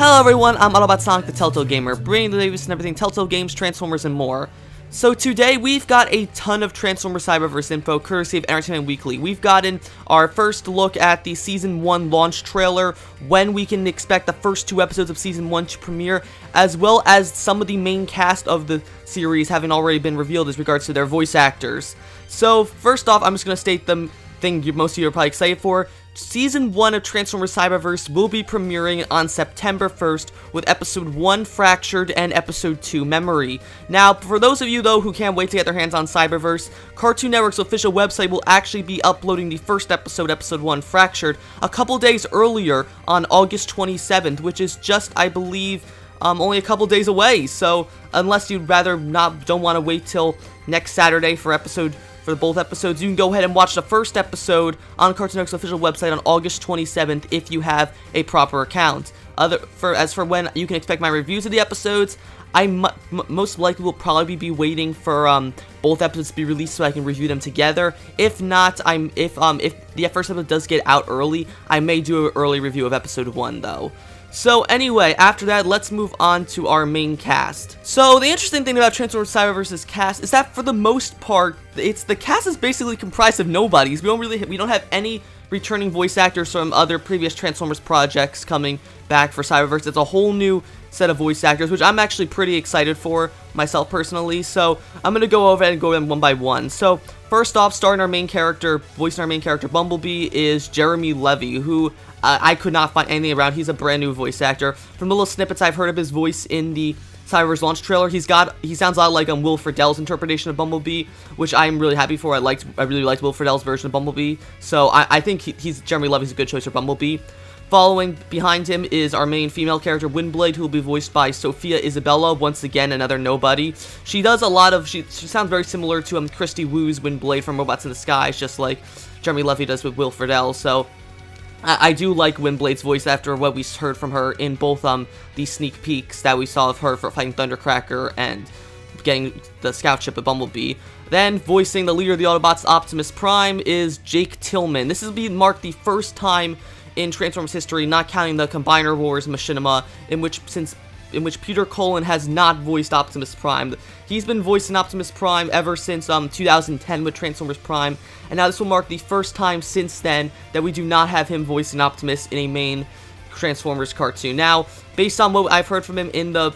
Hello everyone, I'm Autobot Sonic the Telltale Gamer, bringing the latest and everything Telltale games, Transformers, and more. So today we've got a ton of Transformers Cyberverse info, courtesy of Entertainment Weekly. We've gotten our first look at the Season 1 launch trailer, when we can expect the first 2 episodes of Season 1 to premiere, as well as some of the main cast of the series having already been revealed as regards to their voice actors. So first off, I'm just going to state the thing most of you are probably excited for. Season 1 of Transformers Cyberverse will be premiering on September 1st with Episode 1 Fractured and Episode 2 Memory. Now, for those of you though who can't wait to get their hands on Cyberverse, Cartoon Network's official website will actually be uploading the first episode, Episode 1 Fractured, a couple days earlier on August 27th, which is just, I believe, only a couple days away. So, unless you'd rather don't want to wait till next Saturday for both episodes, you can go ahead and watch the first episode on Cartoon Network's official website on August 27th if you have a proper account. As for when you can expect my reviews of the episodes, I most likely will probably be waiting for both episodes to be released so I can review them together. If not, if the first episode does get out early, I may do an early review of episode 1 though. So anyway, after that, let's move on to our main cast. So the interesting thing about Transformers Cyberverse's cast is that for the most part, the cast is basically comprised of nobodies. We don't have any returning voice actors from other previous Transformers projects coming back for Cyberverse. It's a whole new set of voice actors, which I'm actually pretty excited for myself personally. So I'm gonna go over and go them one by one. So first off, voicing our main character Bumblebee is Jeremy Levy, who I could not find anything around. He's a brand new voice actor. From the little snippets I've heard of his voice in the Cyberverse launch trailer, he sounds a lot like Will Friedle's interpretation of Bumblebee, which I'm really happy for. I really liked Will Friedle's version of Bumblebee, so I think Jeremy Levy's a good choice for Bumblebee. Following behind him is our main female character, Windblade, who will be voiced by Sophia Isabella, once again another nobody. She sounds very similar to Christy Wu's Windblade from Robots in Disguise, just like Jeremy Levy does with Will Friedle. So I do like Windblade's voice after what we heard from her in both the sneak peeks that we saw of her for fighting Thundercracker and getting the scout ship of Bumblebee. Then, voicing the leader of the Autobots, Optimus Prime, is Jake Tillman. This will be marked the first time in Transformers history, not counting the Combiner Wars machinima, in which Peter Cullen has not voiced Optimus Prime. He's been voicing Optimus Prime ever since 2010 with Transformers Prime, and now this will mark the first time since then that we do not have him voicing Optimus in a main Transformers cartoon. Now, based on what I've heard from him in the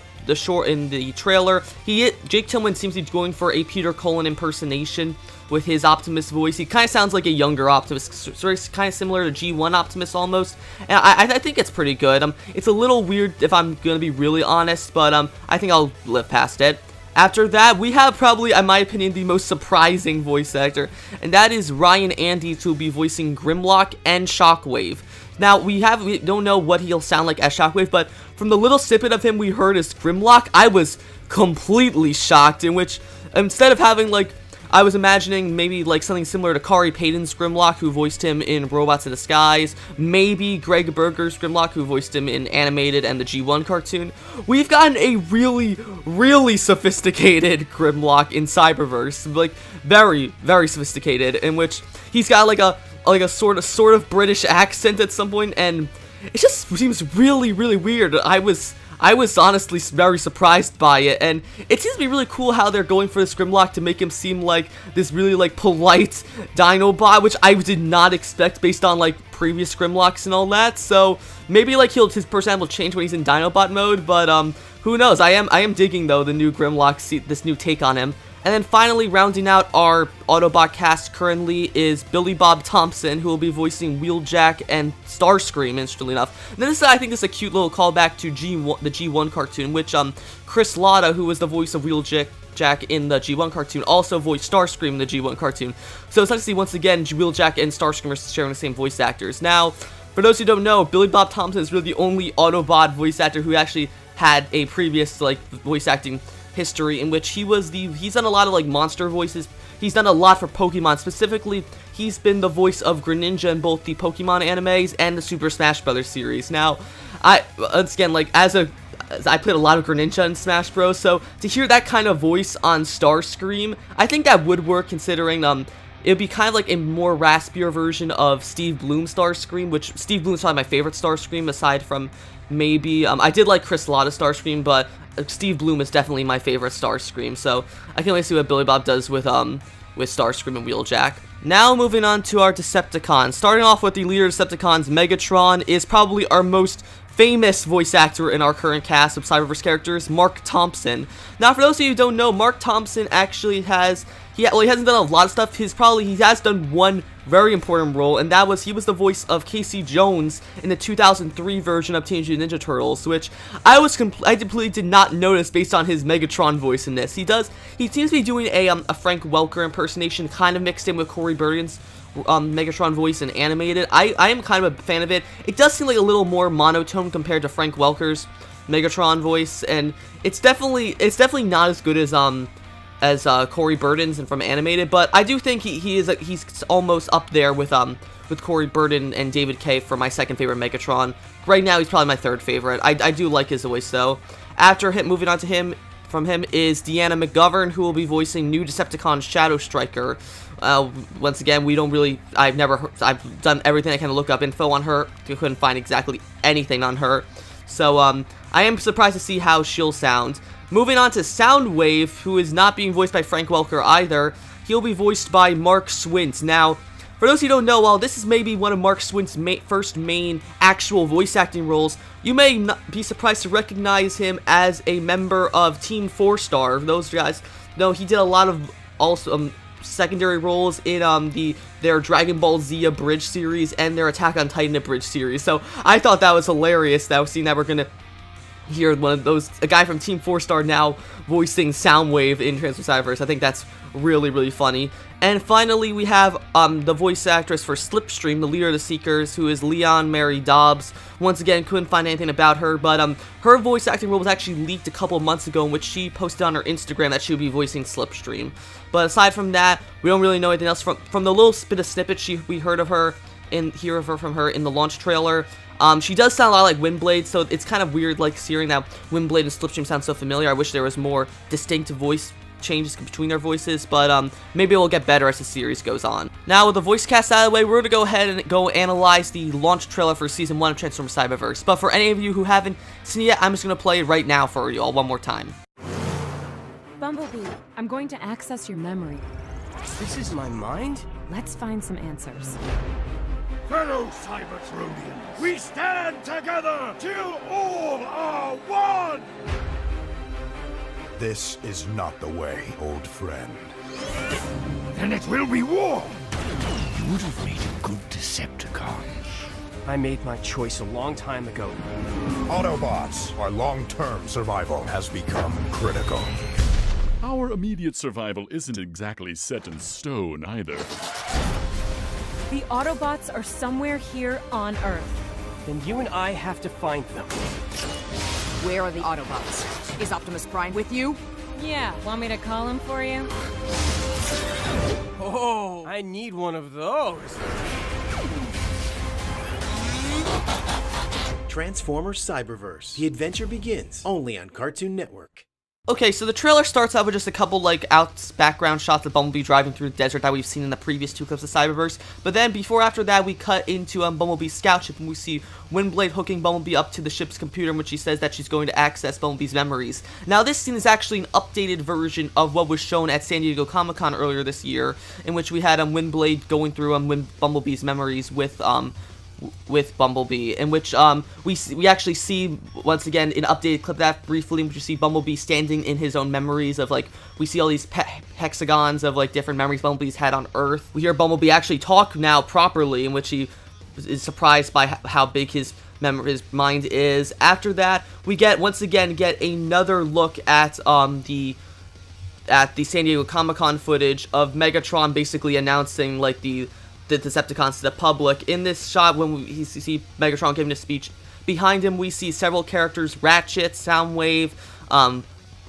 trailer, Jake Tillman seems to be going for a Peter Cullen impersonation with his Optimus voice. He kind of sounds like a younger Optimus, kind of similar to G1 Optimus almost, and I think it's pretty good. It's a little weird if I'm gonna be really honest, but I think I'll live past it. After that, we have probably, in my opinion, the most surprising voice actor, and that is Ryan Andes, who will be voicing Grimlock and Shockwave. Now, we don't know what he'll sound like as Shockwave, but from the little snippet of him we heard as Grimlock, I was completely shocked, in which, instead of having, I was imagining maybe something similar to Kari Payton's Grimlock, who voiced him in Robots in Disguise, maybe Greg Berger's Grimlock, who voiced him in Animated and the G1 cartoon. We've gotten a really, really sophisticated Grimlock in Cyberverse, very, very sophisticated, in which he's got a sort of British accent at some point, and it just seems really, really weird. I was honestly very surprised by it, and it seems to be really cool how they're going for this Grimlock to make him seem like this really polite Dinobot, which I did not expect based on previous Grimlocks and all that. So maybe his personality will change when he's in Dinobot mode, but who knows? I am digging though the new Grimlock, this new take on him. And then finally, rounding out our Autobot cast currently is Billy Bob Thompson, who will be voicing Wheeljack and Starscream, interestingly enough. And then I think this is a cute little callback to the G1 cartoon, which Chris Latta, who was the voice of Wheeljack in the G1 cartoon, also voiced Starscream in the G1 cartoon. So it's nice to see once again Wheeljack and Starscream are sharing the same voice actors. Now, for those who don't know, Billy Bob Thompson is really the only Autobot voice actor who actually had a previous voice acting history, in which he's done a lot of monster voices. He's done a lot for Pokemon. Specifically, he's been the voice of Greninja in both the Pokemon animes and the Super Smash Bros. Series. Now, I played a lot of Greninja in Smash Bros, so to hear that kind of voice on Starscream, I think that would work, considering it would be kind of like a more raspier version of Steve Bloom's Starscream, which Steve Bloom's probably my favorite Starscream aside from maybe, I did like Chris Latta's Starscream, but Steve Bloom is definitely my favorite Starscream, so I can't wait to see what Billy Bob does with Starscream and Wheeljack. Now moving on to our Decepticons. Starting off with the leader of Decepticons, Megatron is probably our most famous voice actor in our current cast of Cyberverse characters, Mark Thompson. Now, for those of you who don't know, Mark Thompson actually has, he hasn't done a lot of stuff. He has done one very important role, and that was he was the voice of Casey Jones in the 2003 version of Teenage Mutant Ninja Turtles, which I completely did not notice based on his Megatron voice in this. He seems to be doing a Frank Welker impersonation, kind of mixed in with Corey Burton's Megatron voice and animated. I am kind of a fan of it. It does seem like a little more monotone compared to Frank Welker's Megatron voice, and it's definitely not as good as Corey Burton's and from animated, but I do think he's almost up there with Corey Burton and David Kaye for my second favorite Megatron. Right now he's probably my third favorite. I do like his voice though. After moving on to him is Deanna McGovern, who will be voicing new Decepticon Shadow Striker. Once again, I've done everything I can to look up info on her. I couldn't find exactly anything on her. So, I am surprised to see how she'll sound. Moving on to Soundwave, who is not being voiced by Frank Welker either. He'll be voiced by Mark Swint. Now, for those who don't know, while this is maybe one of Mark Swint's first main actual voice acting roles, you may not be surprised to recognize him as a member of Team 4-Star. Those guys know he did a lot of also secondary roles in their Dragon Ball Z Abridged series and their Attack on Titan Abridged series. So I thought that was hilarious that we're gonna hear a guy from Team 4-Star now voicing Soundwave in Transformers Cyberverse. I think that's really, really funny. And finally, we have the voice actress for Slipstream, the leader of the Seekers, who is Leon Mary Dobbs. Once again, couldn't find anything about her, but her voice acting role was actually leaked a couple of months ago, in which she posted on her Instagram that she would be voicing Slipstream. But aside from that, we don't really know anything else from the little bit of snippet we heard of her and hear from her in the launch trailer. She does sound a lot like Windblade, so it's kind of weird, like, hearing that Windblade and Slipstream sound so familiar. I wish there was more distinct voice changes between their voices, but maybe it will get better as the series goes on. Now, with the voice cast out of the way, we're going to go ahead and analyze the launch trailer for Season 1 of Transformers Cyberverse. But for any of you who haven't seen it yet, I'm just going to play it right now for you all one more time. Bumblebee, I'm going to access your memory. This is my mind? Let's find some answers. Fellow Cybertronians, we stand together till all are one! This is not the way, old friend. Then it will be war! You would have made a good Decepticon. I made my choice a long time ago. Autobots, our long-term survival has become critical. Our immediate survival isn't exactly set in stone either. The Autobots are somewhere here on Earth. Then you and I have to find them. Where are the Autobots? Is Optimus Prime with you? Yeah, want me to call him for you? Oh, I need one of those. Transformers Cyberverse. The adventure begins only on Cartoon Network. Okay, so the trailer starts out with just a couple, background shots of Bumblebee driving through the desert that we've seen in the previous two clips of Cyberverse, but then after that, we cut into Bumblebee's scout ship, and we see Windblade hooking Bumblebee up to the ship's computer, in which she says that she's going to access Bumblebee's memories. Now, this scene is actually an updated version of what was shown at San Diego Comic-Con earlier this year, in which we had Windblade going through Bumblebee's memories with Bumblebee, in which we actually see once again an updated clip of that briefly, in which you see Bumblebee standing in his own memories of we see all these hexagons of different memories Bumblebee's had on Earth. We hear Bumblebee actually talk now properly, in which he is surprised by how big his mind is. After that, we once again get another look at the San Diego Comic-Con footage of Megatron basically announcing the Decepticons to the public. In this shot, when we see Megatron giving a speech, behind him we see several characters: Ratchet, Soundwave,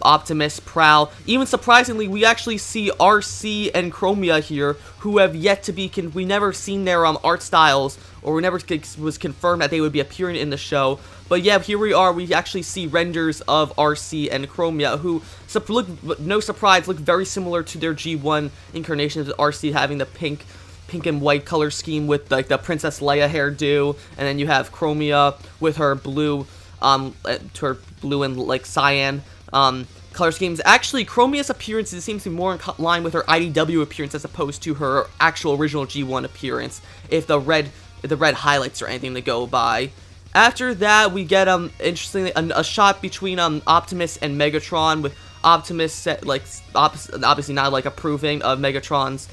Optimus, Prowl. Even surprisingly, we actually see RC and Chromia here, who have yet to be, we never seen their art styles, or we never was confirmed that they would be appearing in the show. But yeah, here we are, we actually see renders of RC and Chromia, who, look, no surprise, look very similar to their G1 incarnations, with RC having the pink and white color scheme with like the Princess Leia hairdo, and then you have Chromia with her blue, and like cyan color schemes. Actually, Chromia's appearance seems to be more in line with her IDW appearance as opposed to her actual original G1 appearance, if the red highlights are anything to go by. After that, we get interestingly a shot between Optimus and Megatron, with Optimus obviously not like approving of Megatron's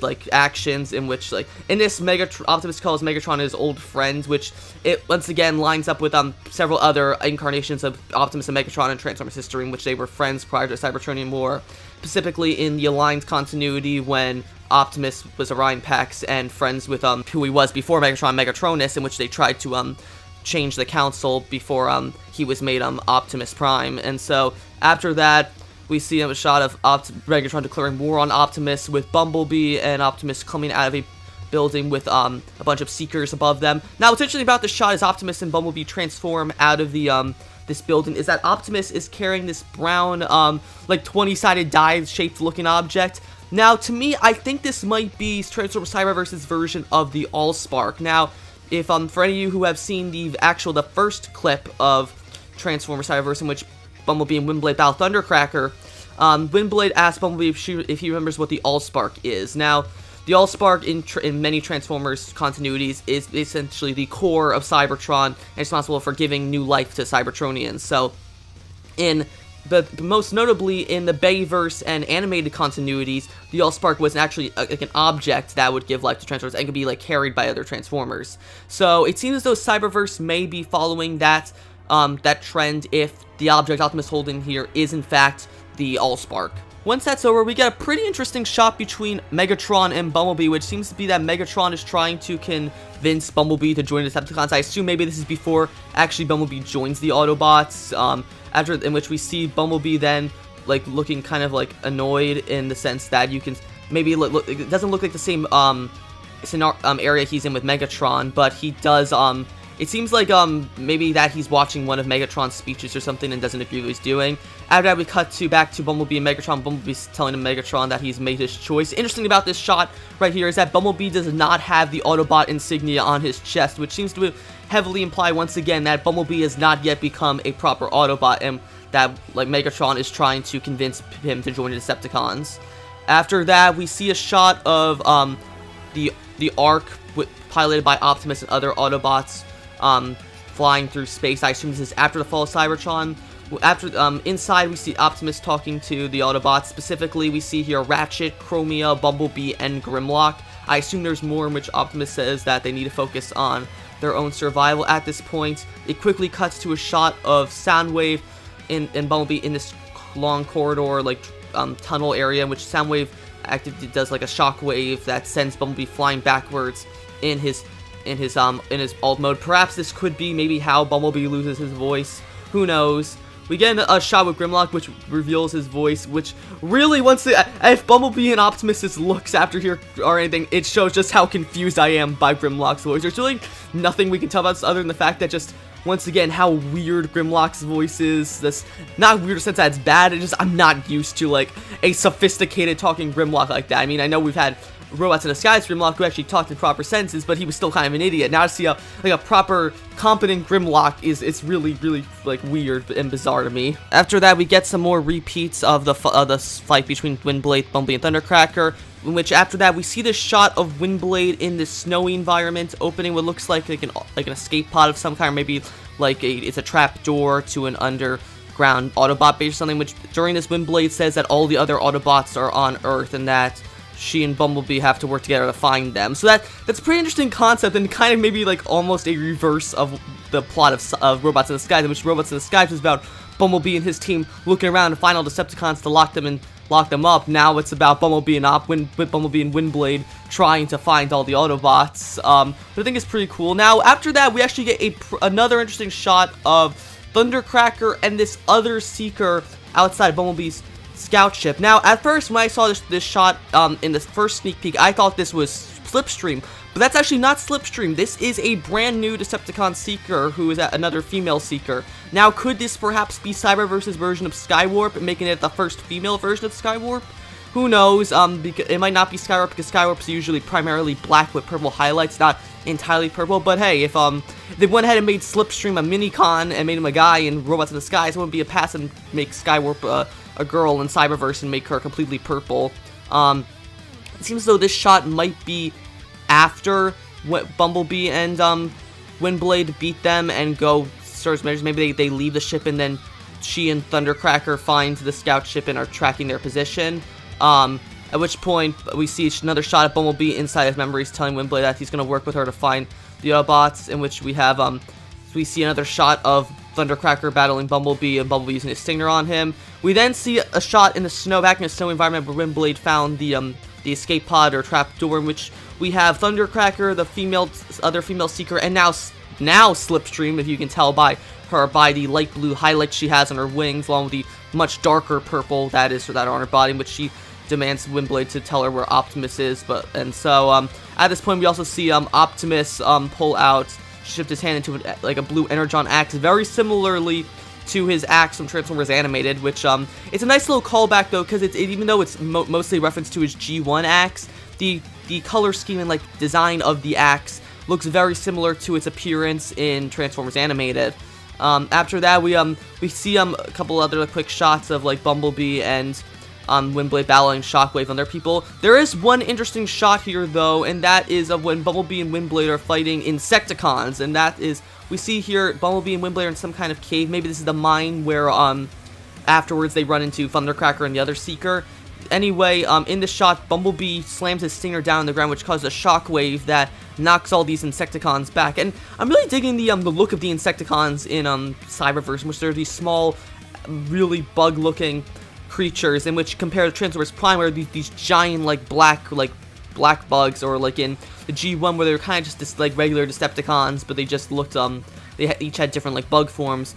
like actions, in which like in this Optimus calls Megatron his old friend, which it once again lines up with several other incarnations of Optimus and Megatron in Transformers history, in which they were friends prior to Cybertronian War, specifically in the Aligned continuity when Optimus was Orion Pax and friends with who he was before Megatronus, in which they tried to change the council before he was made Optimus Prime. And so after that, we see a shot of Megatron declaring war on Optimus, with Bumblebee and Optimus coming out of a building with a bunch of Seekers above them. Now, what's interesting about this shot is Optimus and Bumblebee transform out of the this building, is that Optimus is carrying this brown like 20-sided die-shaped looking object. Now, to me, I think this might be Transformers Cyberverse's version of the Allspark. Now, if for any of you who have seen the first clip of Transformers Cyberverse, in which Bumblebee and Windblade battle Thundercracker, Windblade asked Bumblebee if he remembers what the Allspark is. Now, the Allspark in many Transformers continuities is essentially the core of Cybertron and responsible for giving new life to Cybertronians. So, most notably in the Bayverse and animated continuities, the Allspark was actually like an object that would give life to Transformers and could be like carried by other Transformers. So it seems as though Cyberverse may be following that trend, if the object Optimus holding here is in fact the Allspark. Once that's over, we get a pretty interesting shot between Megatron and Bumblebee, which seems to be that Megatron is trying to convince Bumblebee to join the Decepticons. I assume maybe this is before actually Bumblebee joins the Autobots, in which we see Bumblebee then like looking kind of like annoyed, in the sense that you can maybe look it doesn't look like the same area he's in with Megatron, but he does it seems like maybe that he's watching one of Megatron's speeches or something and doesn't agree with what he's doing. After that, we cut back to Bumblebee and Megatron. Bumblebee's telling Megatron that he's made his choice. Interesting about this shot right here is that Bumblebee does not have the Autobot insignia on his chest, which seems to heavily imply once again that Bumblebee has not yet become a proper Autobot, and that like Megatron is trying to convince him to join the Decepticons. After that, we see a shot of the Ark piloted by Optimus and other Autobots flying through space. I assume this is after the fall of Cybertron. Inside, we see Optimus talking to the Autobots. Specifically, we see here Ratchet, Chromia, Bumblebee, and Grimlock. I assume there's more in which Optimus says that they need to focus on their own survival at this point. It quickly cuts to a shot of Soundwave and Bumblebee in this long corridor, like tunnel area, in which Soundwave does like a shockwave that sends Bumblebee flying backwards in his alt mode. Perhaps this could be maybe how Bumblebee loses his voice. Who knows? We get a shot with Grimlock, which reveals his voice, which really, if Bumblebee and Optimus' looks after here or anything, it shows just how confused I am by Grimlock's voice. There's really nothing we can tell about this other than the fact that just, once again, how weird Grimlock's voice is. That's not weird in the sense that it's bad, it's just I'm not used to, like, a sophisticated talking Grimlock like that. I mean, I know we've had Robots in Disguise Grimlock who actually talked in proper sentences, but he was still kind of an idiot. Now to see a proper competent Grimlock it's really like weird and bizarre to me. After that, we get some more repeats of the fight between Windblade, Bumblebee, and Thundercracker, in which after that we see this shot of Windblade in this snowy environment opening what looks like an escape pod of some kind, or maybe like it's a trap door to an underground Autobot base or something, which during this Windblade says that all the other Autobots are on Earth and that she and Bumblebee have to work together to find them. So that's a pretty interesting concept, and kind of maybe like almost a reverse of the plot of Robots in Disguise, in which Robots in Disguise was about Bumblebee and his team looking around to find all Decepticons to lock them up. Now it's about Bumblebee and Windblade trying to find all the Autobots. But I think it's pretty cool. Now after that, we actually get another interesting shot of Thundercracker and this other Seeker outside of Bumblebee's scout ship. Now, at first, when I saw this shot in the first sneak peek, I thought this was Slipstream, but that's actually not Slipstream. This is a brand new Decepticon Seeker who is another female Seeker. Now, could this perhaps be Cyberverse's version of Skywarp, making it the first female version of Skywarp? Who knows? Because it might not be Skywarp, because Skywarp's usually primarily black with purple highlights, not entirely purple. But hey, if they went ahead and made Slipstream a mini-con and made him a guy in Robots in the Skies, it wouldn't be a pass and make Skywarp a girl in Cyberverse and make her completely purple. It seems as though this shot might be after Bumblebee and Windblade beat them and go Stars measures. Maybe they leave the ship and then she and Thundercracker find the scout ship and are tracking their position. At which point we see another shot of Bumblebee inside his memories, telling Windblade that he's going to work with her to find the Autobots. In which we have we see another shot of Thundercracker battling Bumblebee and Bumblebee using his stinger on him. We then see a shot in the snow, back in a snowy environment, where Windblade found the escape pod or trap door, in which we have Thundercracker, the other female Seeker, and now Slipstream, if you can tell by the light blue highlights she has on her wings, along with the much darker purple that are on her body, in which she demands Windblade to tell her where Optimus is. At this point, we also see Optimus pull out, shift his hand into like a blue Energon axe, very similarly to his axe from Transformers Animated, which it's a nice little callback though, because even though it's mostly reference to his G1 axe, the color scheme and like design of the axe looks very similar to its appearance in Transformers Animated. After that, we see a couple other quick shots of like Bumblebee and Windblade battling Shockwave on their people. There is one interesting shot here though, and that is of when Bumblebee and Windblade are fighting Insecticons, and that is, we see here Bumblebee and Windblade are in some kind of cave. Maybe this is the mine where afterwards they run into Thundercracker and the other Seeker. Anyway, in this shot, Bumblebee slams his stinger down on the ground, which causes a shockwave that knocks all these Insecticons back. And I'm really digging the look of the Insecticons in Cyberverse, in which they're these small, really bug-looking creatures, in which compared to Transformers Prime, where these giant black bugs, or like in the G1 where they were kind of just like regular Decepticons, but they just looked each had different bug forms.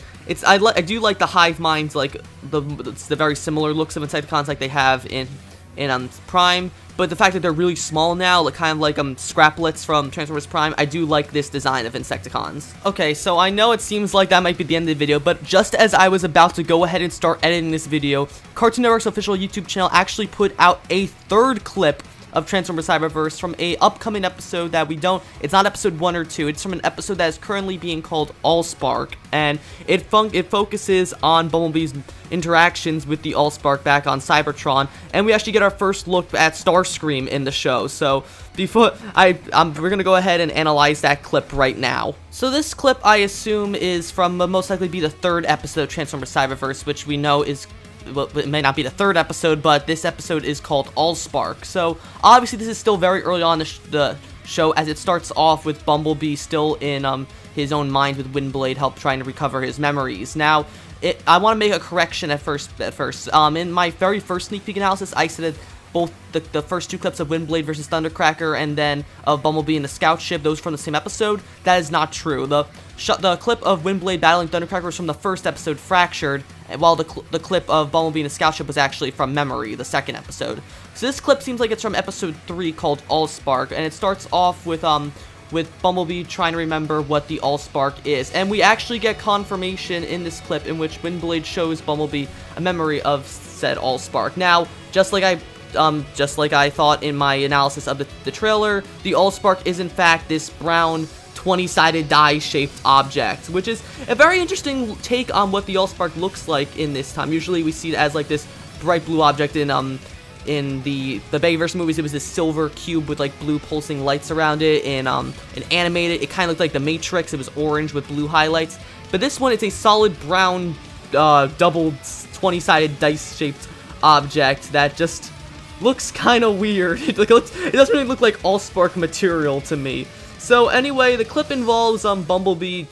I do like the hive minds, like the very similar looks of Insecticons like they have in Prime, but the fact that they're really small now, kind of like Scraplets from Transformers Prime, I do like this design of Insecticons. Okay, so I know it seems like that might be the end of the video, but just as I was about to go ahead and start editing this video, Cartoon Network's official YouTube channel actually put out a third clip of Transformers Cyberverse from a upcoming episode that it's not episode 1 or 2, it's from an episode that is currently being called Allspark, and it focuses on Bumblebee's interactions with the Allspark back on Cybertron, and we actually get our first look at Starscream in the show. So before we're gonna go ahead and analyze that clip right now. So this clip, I assume, is from most likely be the third episode of Transformers Cyberverse, which we know is, well, it may not be the third episode, but this episode is called Allspark. So obviously this is still very early on the show, as it starts off with Bumblebee still in his own mind with Windblade trying to recover his memories. Now, I want to make a correction at first. In my very first sneak peek analysis, I said that both the first two clips of Windblade versus Thundercracker and then of Bumblebee and the scout ship, those from the same episode. That is not true. The clip of Windblade battling Thundercracker was from the first episode, Fractured, while the clip of Bumblebee and the scout ship was actually from Memory, the second episode. So this clip seems like it's from episode 3 called Allspark, and it starts off with Bumblebee trying to remember what the Allspark is. And we actually get confirmation in this clip in which Windblade shows Bumblebee a memory of said Allspark. Now, just like I thought in my analysis of the trailer, the Allspark is in fact this brown 20-sided die-shaped object, which is a very interesting take on what the Allspark looks like in this time. Usually we see it as like this bright blue object in the Bayverse movies. It was this silver cube with like blue pulsing lights around it. In Animated, it kind of looked like the Matrix. It was orange with blue highlights. But this one, it's a solid brown double 20-sided dice-shaped object that just looks kind of weird. It doesn't really look like Allspark material to me. So anyway, the clip involves Bumblebee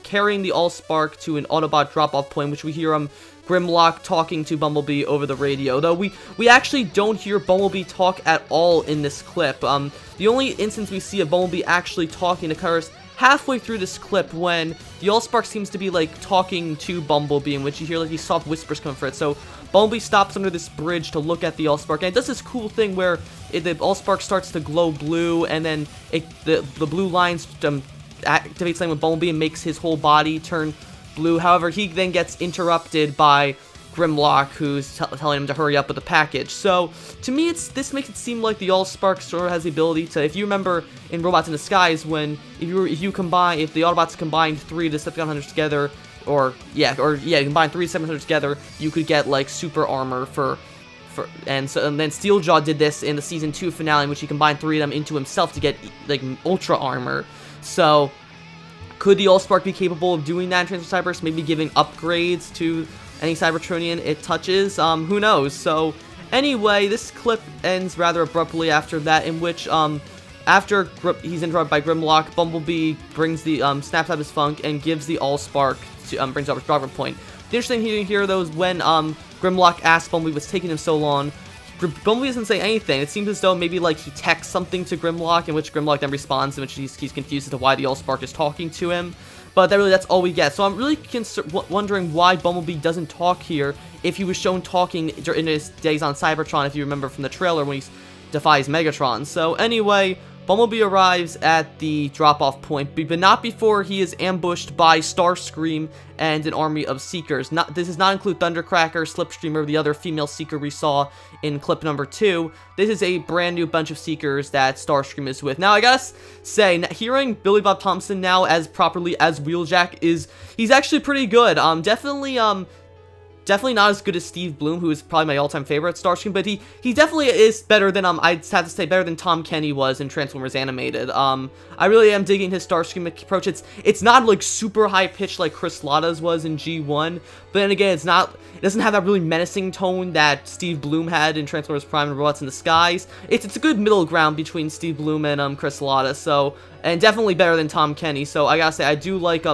carrying the Allspark to an Autobot drop-off point, which we hear Grimlock talking to Bumblebee over the radio. Though we actually don't hear Bumblebee talk at all in this clip. The only instance we see of Bumblebee actually talking occurs halfway through this clip when the Allspark seems to be like talking to Bumblebee, in which you hear like these soft whispers coming from it. So Bumblebee stops under this bridge to look at the Allspark, and it does this cool thing where the Allspark starts to glow blue, and then the blue lines activates something with Bumblebee and makes his whole body turn blue. However, he then gets interrupted by Grimlock, who's telling him to hurry up with the package. So, to me, this makes it seem like the Allspark sort of has the ability to, if you remember in Robots in Disguise, when if the Autobots combined 3 Decepticon together, combine 3 Decepticon together, you could get like super armor and then Steeljaw did this in the season 2 finale, in which he combined 3 of them into himself to get like ultra armor. So, could the Allspark be capable of doing that in Transformers Cyberverse? Maybe giving upgrades to any Cybertronian it touches? Who knows? So, anyway, this clip ends rather abruptly after that, in which, after he's interrupted by Grimlock, Bumblebee brings the, snaps out his funk and gives the Allspark to, brings up his Robert point. The interesting thing here, though, is when, Grimlock asked Bumblebee what's taking him so long, Bumblebee doesn't say anything. It seems as though maybe, like, he texts something to Grimlock, in which Grimlock then responds, in which he's confused as to why the Allspark is talking to him. But that's all we get. So I'm really wondering why Bumblebee doesn't talk here if he was shown talking in his days on Cybertron, if you remember from the trailer when he defies Megatron. So anyway, Bumblebee arrives at the drop-off point, but not before he is ambushed by Starscream and an army of Seekers. This does not include Thundercracker, Slipstream, or the other female Seeker we saw in clip number 2. This is a brand new bunch of Seekers that Starscream is with. Now, I gotta say, hearing Billy Bob Thompson now as properly as Wheeljack he's actually pretty good. Definitely not as good as Steve Blum, who is probably my all-time favorite Starscream, but he definitely is better than, I'd have to say, better than Tom Kenny was in Transformers Animated. I really am digging his Starscream approach. It's not, like, super high-pitched like Chris Latta's was in G1, but then again, it doesn't have that really menacing tone that Steve Blum had in Transformers Prime and Robots in Disguise. It's a good middle ground between Steve Blum and, Chris Latta, so, and definitely better than Tom Kenny, so I gotta say, I do like,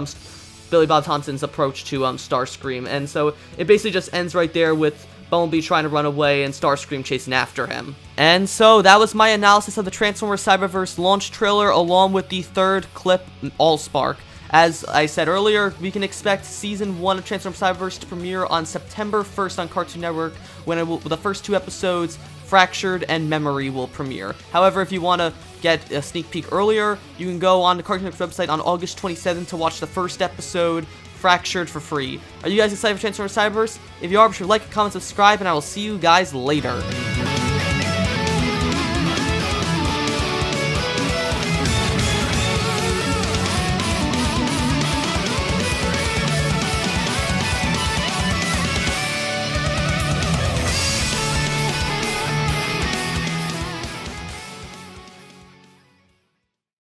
Billy Bob Thompson's approach to Starscream, and so it basically just ends right there with Bumblebee trying to run away and Starscream chasing after him. And so that was my analysis of the Transformers Cyberverse launch trailer, along with the third clip, Allspark. As I said earlier, we can expect Season 1 of Transformers Cyberverse to premiere on September 1st on Cartoon Network, when the first 2 episodes, Fractured and Memory, will premiere. However, if you want to get a sneak peek earlier, you can go on the Cartoon Network's website on August 27th to watch the first episode, Fractured, for free. Are you guys excited for Transformers Cyberverse? If you are, be sure to like, comment, subscribe, and I will see you guys later.